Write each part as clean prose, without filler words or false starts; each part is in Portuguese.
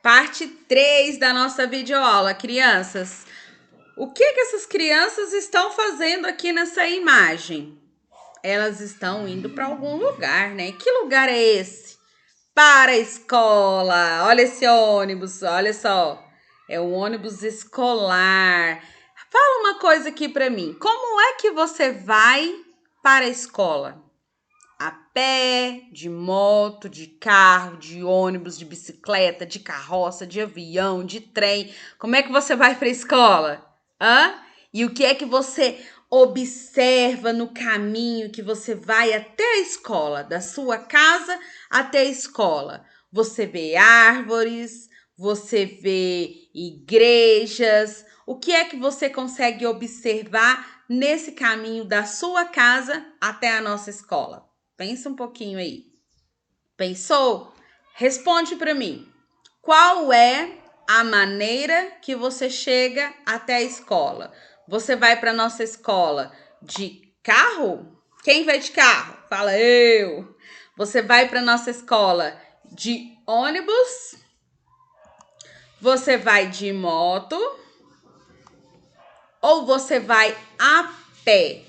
Parte 3 da nossa videoaula, crianças. O que essas crianças estão fazendo aqui nessa imagem? Elas estão indo para algum lugar, né? Que lugar é esse? Para a escola. Olha esse ônibus, olha só. É um ônibus escolar. Fala uma coisa aqui para mim. Como é que você vai para a escola? A pé, de moto, de carro, de ônibus, de bicicleta, de carroça, de avião, de trem. Como é que você vai para a escola? E o que é que você observa no caminho que você vai até a escola, da sua casa até a escola? Você vê árvores, você vê igrejas. O que é que você consegue observar nesse caminho da sua casa até a nossa escola? Pensa um pouquinho aí. Pensou? Responde para mim. Qual é a maneira que você chega até a escola? Você vai para nossa escola de carro? Quem vai de carro? Fala eu. Você vai para nossa escola de ônibus? Você vai de moto? Ou você vai a pé?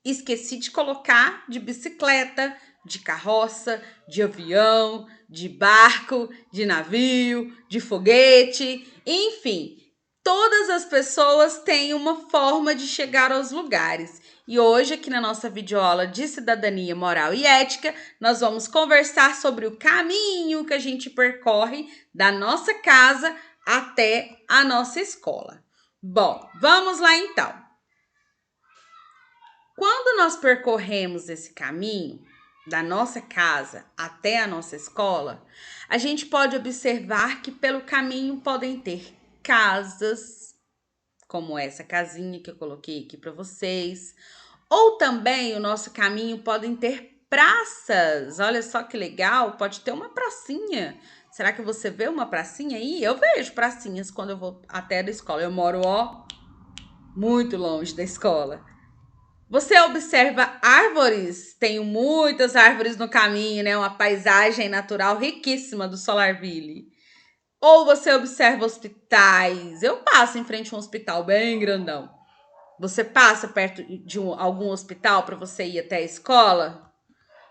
Esqueci de colocar de bicicleta, de carroça, de avião, de barco, de navio, de foguete, enfim. Todas as pessoas têm uma forma de chegar aos lugares. E hoje, aqui na nossa videoaula de cidadania, moral e ética, nós vamos conversar sobre o caminho que a gente percorre da nossa casa até a nossa escola. Bom, vamos lá então. Quando nós percorremos esse caminho da nossa casa até a nossa escola, a gente pode observar que pelo caminho podem ter casas, como essa casinha que eu coloquei aqui para vocês, ou também o nosso caminho podem ter praças. Olha só que legal, pode ter uma pracinha. Será que você vê uma pracinha aí? Eu vejo pracinhas quando eu vou até a escola. Eu moro, muito longe da escola. Você observa árvores? Tenho muitas árvores no caminho, né? Uma paisagem natural riquíssima do Solarville. Ou você observa hospitais? Eu passo em frente a um hospital bem grandão. Você passa perto de algum hospital para você ir até a escola?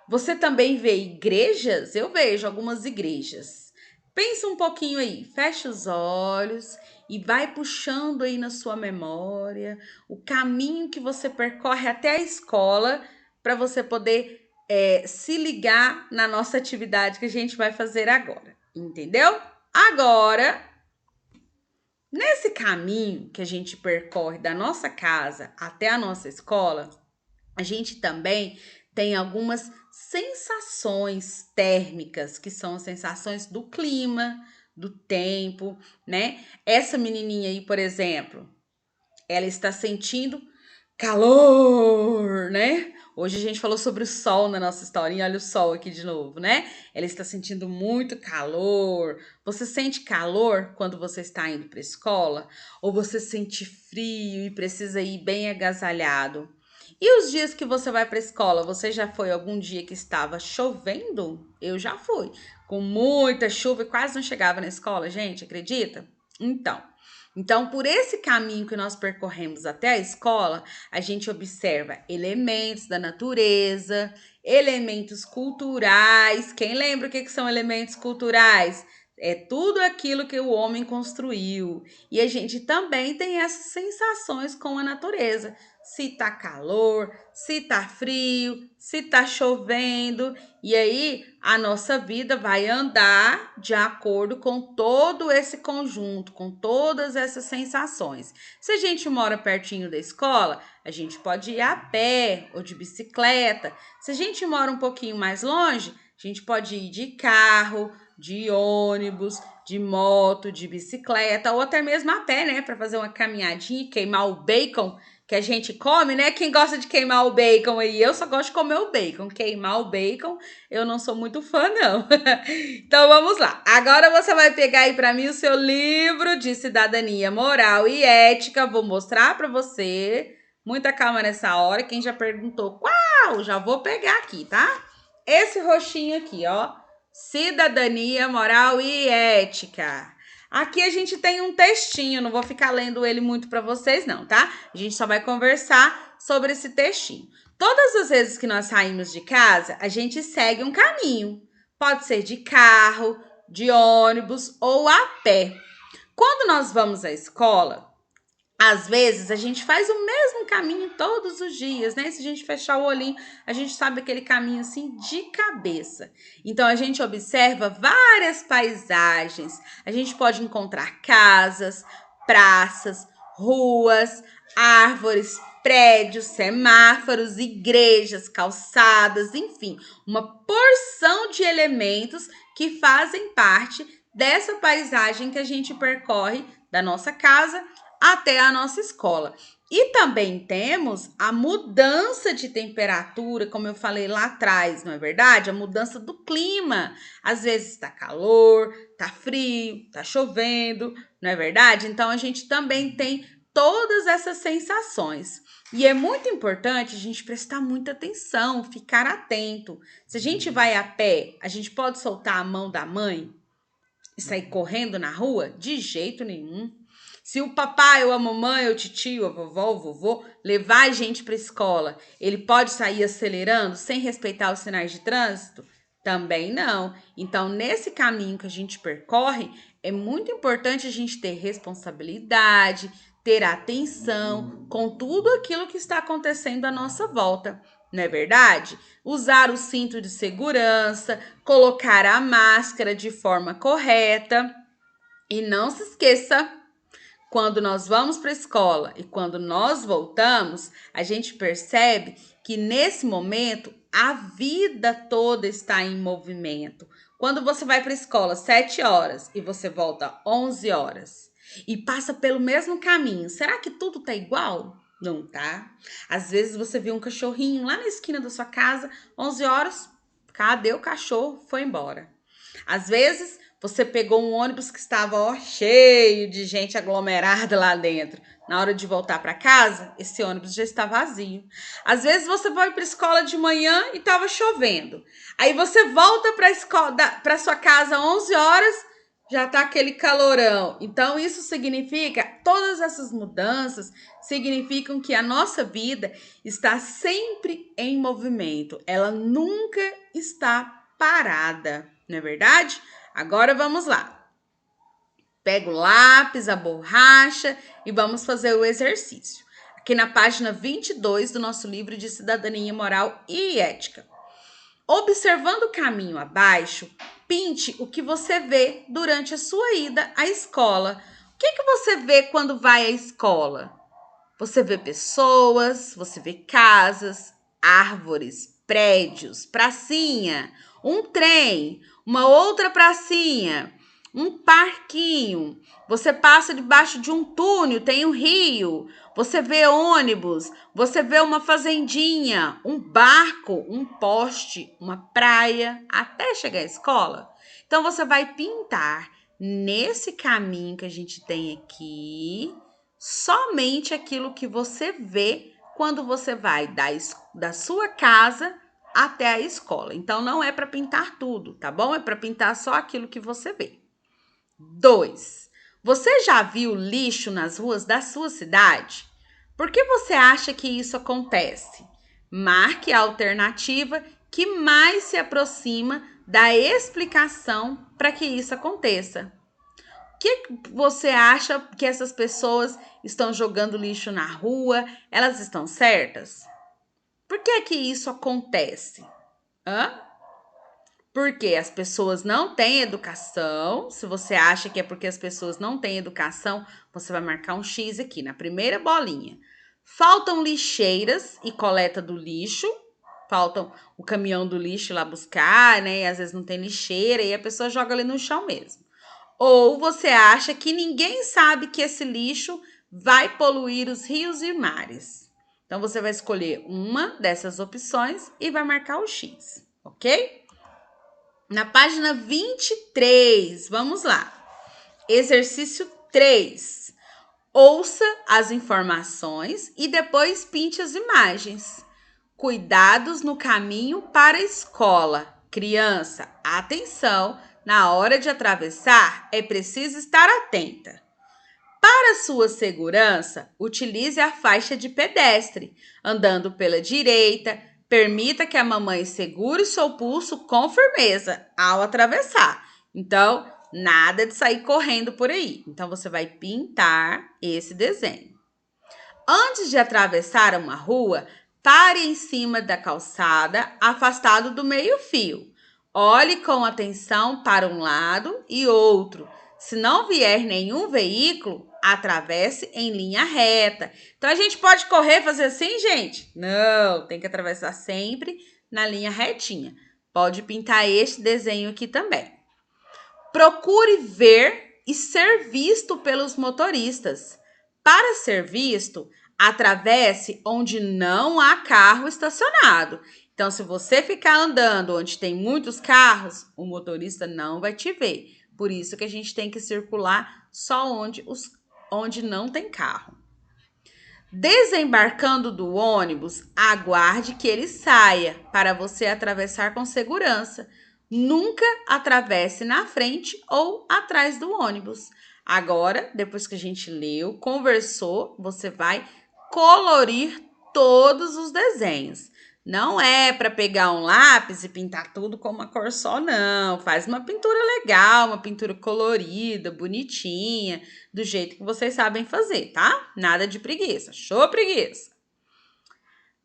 Você também vê igrejas? Eu vejo algumas igrejas. Pensa um pouquinho aí, fecha os olhos e vai puxando aí na sua memória o caminho que você percorre até a escola para você poder se ligar na nossa atividade que a gente vai fazer agora, entendeu? Agora, nesse caminho que a gente percorre da nossa casa até a nossa escola, a gente também tem algumas sensações térmicas, que são as sensações do clima, do tempo, né? Essa menininha aí, por exemplo, ela está sentindo calor, né? Hoje a gente falou sobre o sol na nossa historinha, olha o sol aqui de novo, né? Ela está sentindo muito calor. Você sente calor quando você está indo para a escola? Ou você sente frio e precisa ir bem agasalhado? E os dias que você vai para a escola, você já foi algum dia que estava chovendo? Eu já fui, com muita chuva e quase não chegava na escola, gente, acredita? Então, por esse caminho que nós percorremos até a escola, a gente observa elementos da natureza, elementos culturais. Quem lembra o que são elementos culturais? É tudo aquilo que o homem construiu. E a gente também tem essas sensações com a natureza. Se tá calor, se tá frio, se tá chovendo. E aí a nossa vida vai andar de acordo com todo esse conjunto, com todas essas sensações. Se a gente mora pertinho da escola, a gente pode ir a pé ou de bicicleta. Se a gente mora um pouquinho mais longe, a gente pode ir de carro, de ônibus, de moto, de bicicleta ou até mesmo a pé, né, para fazer uma caminhadinha e queimar o bacon que a gente come, né? Quem gosta de queimar o bacon aí? Eu só gosto de comer o bacon. Queimar o bacon, eu não sou muito fã, não. Então vamos lá. Agora você vai pegar aí para mim o seu livro de cidadania moral e ética. Vou mostrar para você. Muita calma nessa hora. Quem já perguntou qual? Já vou pegar aqui, tá? Esse roxinho aqui, ó. Cidadania moral e ética. Aqui a gente tem um textinho, não vou ficar lendo ele muito para vocês não, tá? A gente só vai conversar sobre esse textinho. Todas as vezes que nós saímos de casa, a gente segue um caminho. Pode ser de carro, de ônibus ou a pé. Quando nós vamos à escola, às vezes a gente faz o mesmo caminho todos os dias, né? Se a gente fechar o olhinho, a gente sabe aquele caminho assim de cabeça. Então a gente observa várias paisagens. A gente pode encontrar casas, praças, ruas, árvores, prédios, semáforos, igrejas, calçadas, enfim, uma porção de elementos que fazem parte dessa paisagem que a gente percorre da nossa casa até a nossa escola. E também temos a mudança de temperatura, como eu falei lá atrás, não é verdade? A mudança do clima. Às vezes está calor, está frio, está chovendo, não é verdade? Então a gente também tem todas essas sensações. E é muito importante a gente prestar muita atenção, ficar atento. Se a gente vai a pé, a gente pode soltar a mão da mãe e sair correndo na rua? De jeito nenhum. Se o papai, ou a mamãe, ou o tio, a vovó, o vovô levar a gente para a escola, ele pode sair acelerando sem respeitar os sinais de trânsito? Também não. Então, nesse caminho que a gente percorre, é muito importante a gente ter responsabilidade, ter atenção com tudo aquilo que está acontecendo à nossa volta. Não é verdade? Usar o cinto de segurança, colocar a máscara de forma correta. E não se esqueça, quando nós vamos para a escola e quando nós voltamos, a gente percebe que nesse momento a vida toda está em movimento. Quando você vai para a escola 7 horas e você volta 11 horas e passa pelo mesmo caminho, será que tudo tá igual? Não tá. Às vezes você vê um cachorrinho lá na esquina da sua casa, 11 horas, cadê o cachorro? Foi embora. Às vezes você pegou um ônibus que estava cheio de gente aglomerada lá dentro. Na hora de voltar para casa, esse ônibus já está vazio. Às vezes você vai para a escola de manhã e estava chovendo. Aí você volta para sua casa 11 horas, já está aquele calorão. Então isso significa, todas essas mudanças significam que a nossa vida está sempre em movimento. Ela nunca está parada, não é verdade? Agora vamos lá. Pega o lápis, a borracha e vamos fazer o exercício. Aqui na página 22 do nosso livro de Cidadania Moral e Ética. Observando o caminho abaixo, pinte o que você vê durante a sua ida à escola. O que você vê quando vai à escola? Você vê pessoas, você vê casas, árvores, prédios, pracinha, um trem, uma outra pracinha, um parquinho. Você passa debaixo de um túnel, tem um rio. Você vê ônibus, você vê uma fazendinha, um barco, um poste, uma praia, até chegar à escola. Então você vai pintar nesse caminho que a gente tem aqui somente aquilo que você vê quando você vai da sua casa até a escola. Então, não é para pintar tudo, tá bom? É para pintar só aquilo que você vê. 2. Você já viu lixo nas ruas da sua cidade? Por que você acha que isso acontece? Marque a alternativa que mais se aproxima da explicação para que isso aconteça. O que você acha que essas pessoas estão jogando lixo na rua? Elas estão certas? Por que que isso acontece? Porque as pessoas não têm educação. Se você acha que é porque as pessoas não têm educação, você vai marcar um X aqui na primeira bolinha. Faltam lixeiras e coleta do lixo. Faltam o caminhão do lixo lá buscar, né? E às vezes não tem lixeira e a pessoa joga ali no chão mesmo. Ou você acha que ninguém sabe que esse lixo vai poluir os rios e mares. Então, você vai escolher uma dessas opções e vai marcar o X, ok? Na página 23, vamos lá. Exercício 3. Ouça as informações e depois pinte as imagens. Cuidados no caminho para a escola. Criança, atenção na hora de atravessar, é preciso estar atenta. Para sua segurança, utilize a faixa de pedestre, andando pela direita. Permita que a mamãe segure seu pulso com firmeza ao atravessar. Então, nada de sair correndo por aí. Então, você vai pintar esse desenho. Antes de atravessar uma rua, pare em cima da calçada, afastado do meio-fio. Olhe com atenção para um lado e outro. Se não vier nenhum veículo, atravesse em linha reta. Então, a gente pode correr, fazer assim, gente? Não, tem que atravessar sempre na linha retinha. Pode pintar este desenho aqui também. Procure ver e ser visto pelos motoristas. Para ser visto, atravesse onde não há carro estacionado. Então, se você ficar andando onde tem muitos carros, o motorista não vai te ver. Por isso que a gente tem que circular só onde não tem carro. Desembarcando do ônibus, aguarde que ele saia para você atravessar com segurança. Nunca atravesse na frente ou atrás do ônibus. Agora, depois que a gente leu, conversou, você vai colorir todos os desenhos. Não é para pegar um lápis e pintar tudo com uma cor só, não. Faz uma pintura legal, uma pintura colorida, bonitinha, do jeito que vocês sabem fazer, tá? Nada de preguiça. Show preguiça!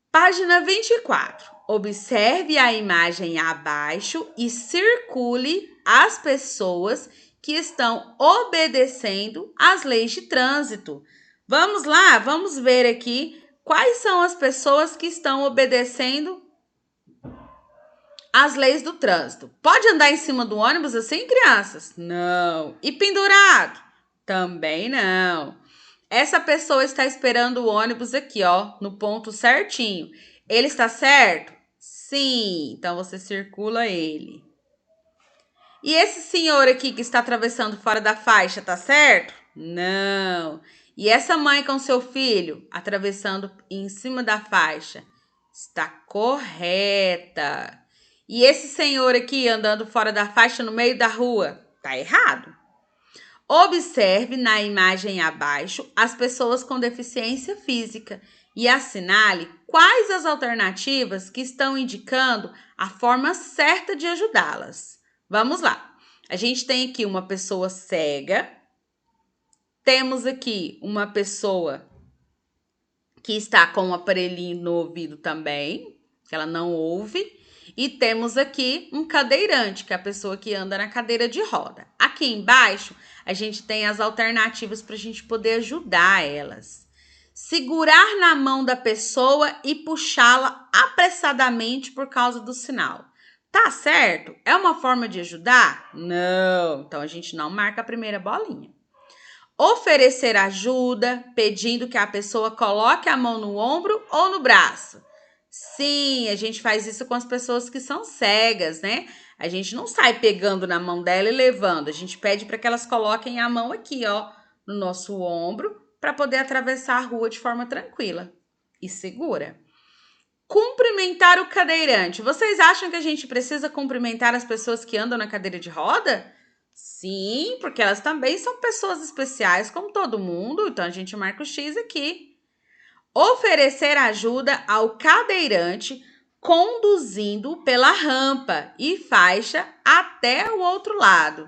Página 24. Observe a imagem abaixo e circule as pessoas que estão obedecendo às leis de trânsito. Vamos lá, vamos ver aqui quais são as pessoas que estão obedecendo às leis do trânsito. Pode andar em cima do ônibus assim, crianças? Não. E pendurado? Também não. Essa pessoa está esperando o ônibus aqui, ó, no ponto certinho. Ele está certo? Sim. Então, você circula ele. E esse senhor aqui que está atravessando fora da faixa, tá certo? Não. E essa mãe com seu filho atravessando em cima da faixa? Está correta. E esse senhor aqui andando fora da faixa no meio da rua? Tá errado. Observe na imagem abaixo as pessoas com deficiência física e assinale quais as alternativas que estão indicando a forma certa de ajudá-las. Vamos lá. A gente tem aqui uma pessoa cega, temos aqui uma pessoa que está com um aparelhinho no ouvido também, que ela não ouve, e temos aqui um cadeirante, que é a pessoa que anda na cadeira de roda. Aqui embaixo, a gente tem as alternativas para a gente poder ajudar elas. Segurar na mão da pessoa e puxá-la apressadamente por causa do sinal. Tá certo? É uma forma de ajudar? Não. Então, a gente não marca a primeira bolinha. Oferecer ajuda, pedindo que a pessoa coloque a mão no ombro ou no braço. Sim, a gente faz isso com as pessoas que são cegas, né? A gente não sai pegando na mão dela e levando. A gente pede para que elas coloquem a mão aqui, ó, no nosso ombro, para poder atravessar a rua de forma tranquila e segura. Cumprimentar o cadeirante. Vocês acham que a gente precisa cumprimentar as pessoas que andam na cadeira de roda? Sim, porque elas também são pessoas especiais, como todo mundo. Então, a gente marca o X aqui. Oferecer ajuda ao cadeirante conduzindo pela rampa e faixa até o outro lado.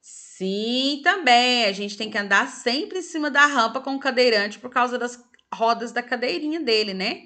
Sim, também. A gente tem que andar sempre em cima da rampa com o cadeirante por causa das rodas da cadeirinha dele, né?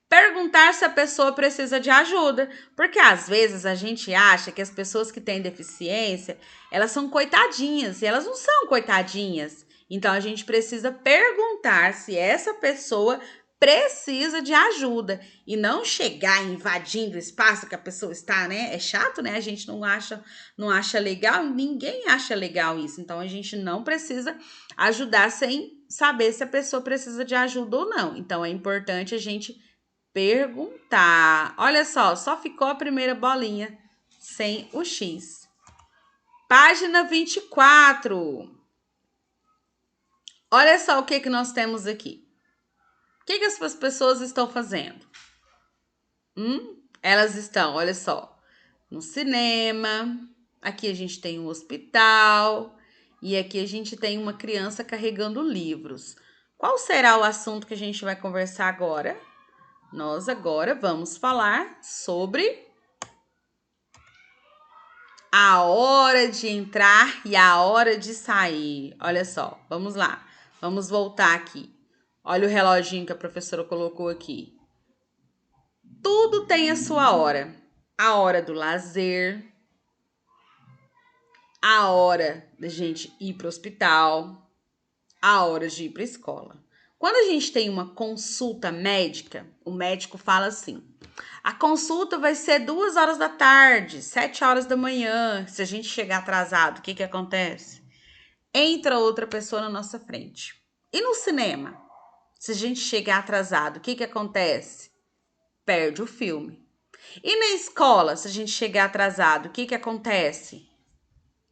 Perguntar se a pessoa precisa de ajuda, porque às vezes a gente acha que as pessoas que têm deficiência, elas são coitadinhas, e elas não são coitadinhas. Então, a gente precisa perguntar se essa pessoa precisa de ajuda e não chegar invadindo o espaço que a pessoa está, né? É chato, né? A gente não acha legal, ninguém acha legal isso. Então, a gente não precisa ajudar sem saber se a pessoa precisa de ajuda ou não. Então, é importante a gente perguntar. Olha só ficou a primeira bolinha sem o X. Página 24. Olha só o que nós temos aqui. O que as pessoas estão fazendo? Elas estão, olha só, no cinema, Aqui a gente tem um hospital e aqui a gente tem uma criança carregando livros. Qual será o assunto que a gente vai conversar agora? Nós agora vamos falar sobre a hora de entrar e a hora de sair. Olha só, vamos lá. Vamos voltar aqui. Olha o reloginho que a professora colocou aqui. Tudo tem a sua hora. A hora do lazer, a hora da gente ir para o hospital, a hora de ir para a escola. Quando a gente tem uma consulta médica, o médico fala assim: a consulta vai ser 2 horas da tarde, 7 horas da manhã. Se a gente chegar atrasado, o que acontece? Entra outra pessoa na nossa frente. E no cinema? Se a gente chegar atrasado, o que acontece? Perde o filme. E na escola, se a gente chegar atrasado, o que acontece?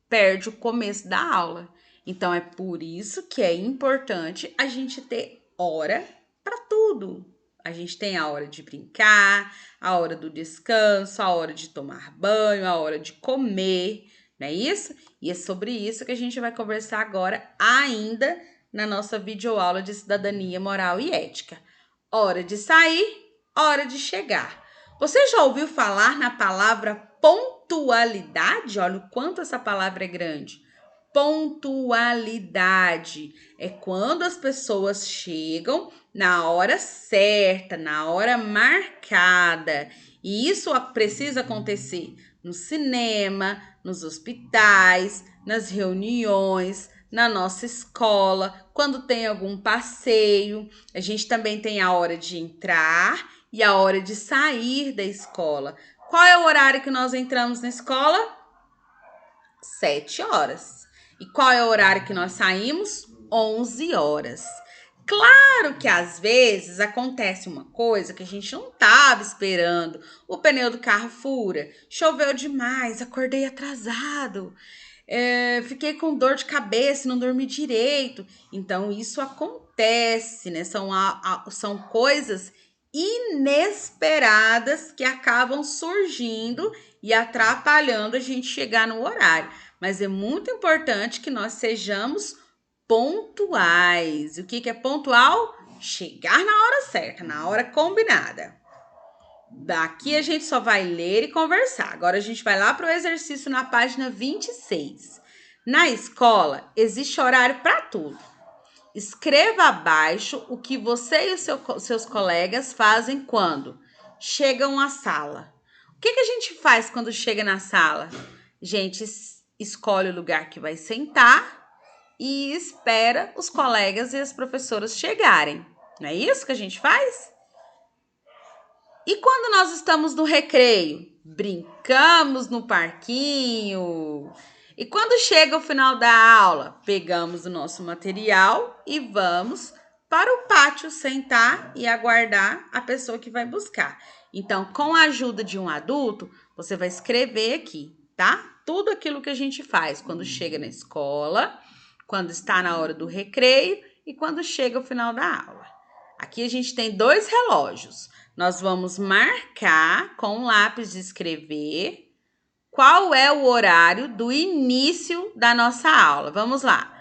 Perde o começo da aula. Então, é por isso que é importante a gente ter hora para tudo. A gente tem a hora de brincar, a hora do descanso, a hora de tomar banho, a hora de comer, não é isso? E é sobre isso que a gente vai conversar agora ainda na nossa videoaula de cidadania, moral e ética. Hora de sair, hora de chegar. Você já ouviu falar na palavra pontualidade? Olha o quanto essa palavra é grande. Pontualidade é quando as pessoas chegam na hora certa, na hora marcada. E isso precisa acontecer no cinema, nos hospitais, nas reuniões, na nossa escola, quando tem algum passeio. A gente também tem a hora de entrar e a hora de sair da escola. Qual é o horário que nós entramos na escola? 7 horas. E qual é o horário que nós saímos? 11 horas. Claro que às vezes acontece uma coisa que a gente não estava esperando. O pneu do carro fura, choveu demais, acordei atrasado, fiquei com dor de cabeça, não dormi direito. Então isso acontece, né? São coisas inesperadas que acabam surgindo e atrapalhando a gente chegar no horário. Mas é muito importante que nós sejamos pontuais. O que é pontual? Chegar na hora certa, na hora combinada. Daqui a gente só vai ler e conversar. Agora a gente vai lá para o exercício na página 26. Na escola, existe horário para tudo. Escreva abaixo o que você e os seus colegas fazem quando chegam à sala. O que a gente faz quando chega na sala? A gente escolhe o lugar que vai sentar e espera os colegas e as professoras chegarem. Não é isso que a gente faz? E quando nós estamos no recreio? Brincamos no parquinho. E quando chega o final da aula, pegamos o nosso material e vamos para o pátio sentar e aguardar a pessoa que vai buscar. Então, com a ajuda de um adulto, você vai escrever aqui, tá? Tudo aquilo que a gente faz quando chega na escola, quando está na hora do recreio e quando chega o final da aula. Aqui a gente tem 2 relógios. Nós vamos marcar com um lápis de escrever qual é o horário do início da nossa aula. Vamos lá.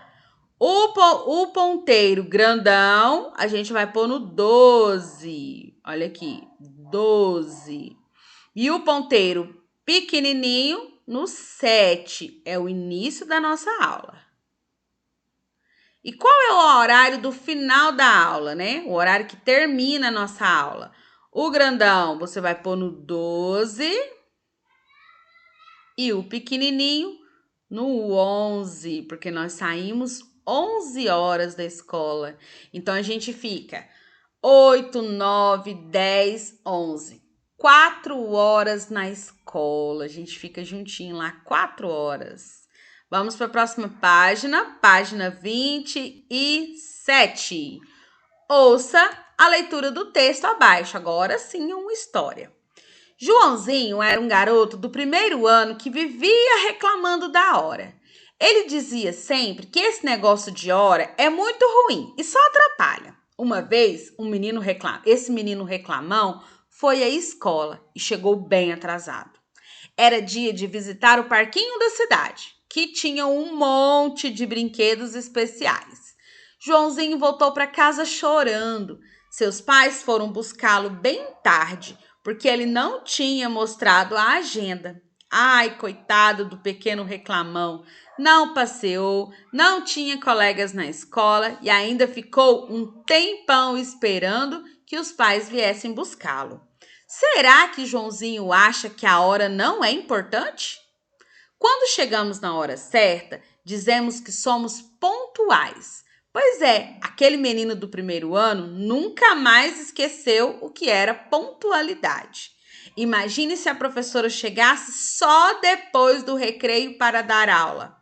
O ponteiro grandão, a gente vai pôr no 12. Olha aqui, 12. E o ponteiro pequenininho no 7. É o início da nossa aula. E qual é o horário do final da aula, né? O horário que termina a nossa aula. O grandão você vai pôr no 12 e o pequenininho no 11, porque nós saímos 11 horas da escola. Então, a gente fica 8, 9, 10, 11. 4 horas na escola. A gente fica juntinho lá, 4 horas. Vamos para a próxima página, página 27. Ouça a leitura do texto abaixo. Agora sim, uma história. Joãozinho era um garoto do primeiro ano que vivia reclamando da hora. Ele dizia sempre que esse negócio de hora é muito ruim e só atrapalha. Uma vez, esse menino reclamão foi à escola e chegou bem atrasado. Era dia de visitar o parquinho da cidade, que tinha um monte de brinquedos especiais. Joãozinho voltou para casa chorando. Seus pais foram buscá-lo bem tarde, porque ele não tinha mostrado a agenda. Ai, coitado do pequeno reclamão. Não passeou, não tinha colegas na escola e ainda ficou um tempão esperando que os pais viessem buscá-lo. Será que Joãozinho acha que a hora não é importante? Quando chegamos na hora certa, dizemos que somos pontuais. Pois é, aquele menino do primeiro ano nunca mais esqueceu o que era pontualidade. Imagine se a professora chegasse só depois do recreio para dar aula.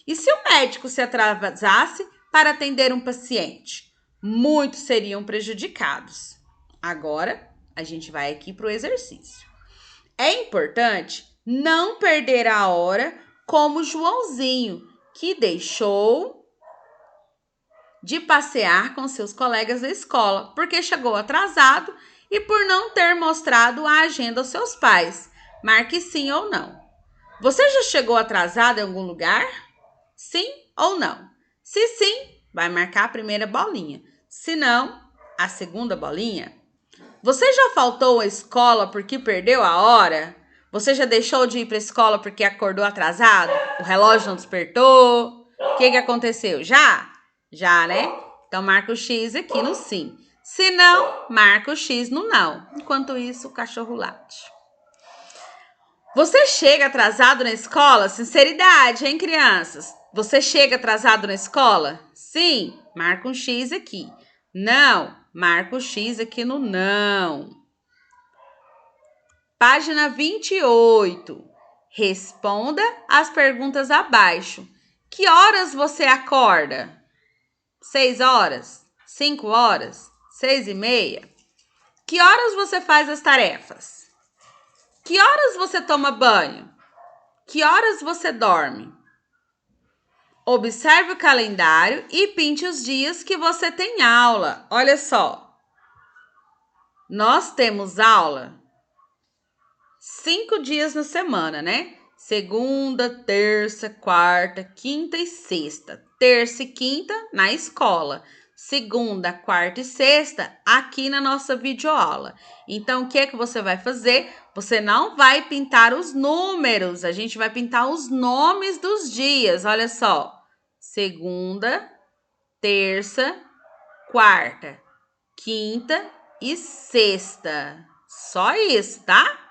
E se o médico se atrasasse para atender um paciente? Muitos seriam prejudicados. Agora, a gente vai aqui para o exercício. É importante não perder a hora como Joãozinho, que deixou de passear com seus colegas da escola, porque chegou atrasado e por não ter mostrado a agenda aos seus pais. Marque sim ou não. Você já chegou atrasado em algum lugar? Sim ou não? Se sim, vai marcar a primeira bolinha. Se não, a segunda bolinha. Você já faltou à escola porque perdeu a hora? Você já deixou de ir para a escola porque acordou atrasado? O relógio não despertou? O que aconteceu? Já? Já, né? Então, marca o X aqui no sim. Se não, marca o X no não. Enquanto isso, o cachorro late. Você chega atrasado na escola? Sinceridade, hein, crianças? Você chega atrasado na escola? Sim, marca um X aqui. Não, marca o X aqui no não. Página 28. Responda as perguntas abaixo. Que horas você acorda? 6 horas? 5 horas? 6:30? Que horas você faz as tarefas? Que horas você toma banho? Que horas você dorme? Observe o calendário e pinte os dias que você tem aula. Olha só. Nós temos aula 5 dias na semana, né? Segunda, terça, quarta, quinta e sexta. Terça e quinta na escola. Segunda, quarta e sexta aqui na nossa videoaula. Então, o que é que você vai fazer? Você não vai pintar os números, a gente vai pintar os nomes dos dias. Olha só. Segunda, terça, quarta, quinta e sexta. Só isso, tá?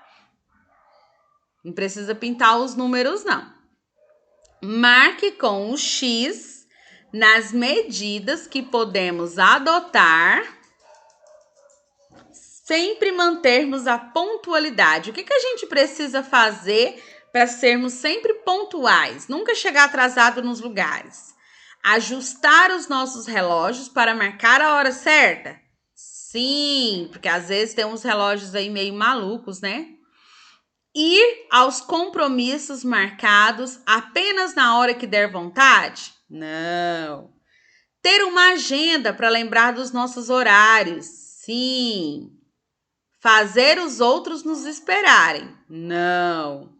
Não precisa pintar os números, não. Marque com o X nas medidas que podemos adotar, sempre mantermos a pontualidade. O que a gente precisa fazer para sermos sempre pontuais? Nunca chegar atrasado nos lugares. Ajustar os nossos relógios para marcar a hora certa? Sim, porque às vezes tem uns relógios aí meio malucos, né? Ir aos compromissos marcados apenas na hora que der vontade? Não. Ter uma agenda para lembrar dos nossos horários? Sim. Fazer os outros nos esperarem? Não.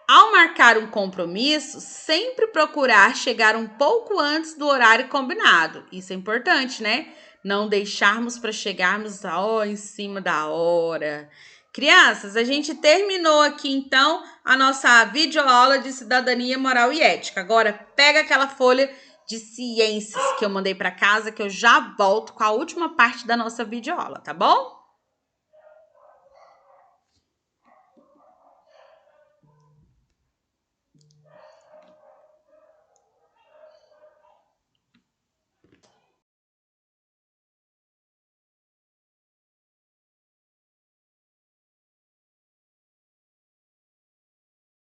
Ao marcar um compromisso, sempre procurar chegar um pouco antes do horário combinado. Isso é importante, né? Não deixarmos para chegarmos em cima da hora. Crianças, a gente terminou aqui, então, a nossa videoaula de cidadania, moral e ética. Agora, pega aquela folha de ciências que eu mandei para casa, que eu já volto com a última parte da nossa videoaula, tá bom?